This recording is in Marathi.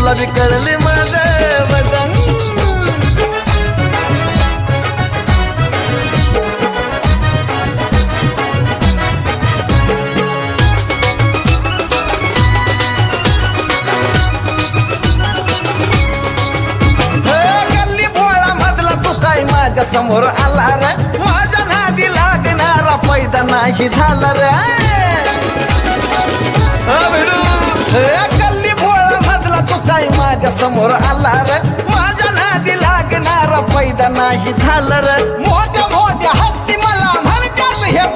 तुला बी कळले माझं वजन माझ्या समोर आला रे माझ्या नादी लागणारा पैदा नाही झाला रे गल्ली भोळा मधला तू काय माझ्या समोर आला रे माझ्या नादी लागणारा पैदा नाही झाला रे मोठ्या मोठ्या हत्ती मला म्हणतात हे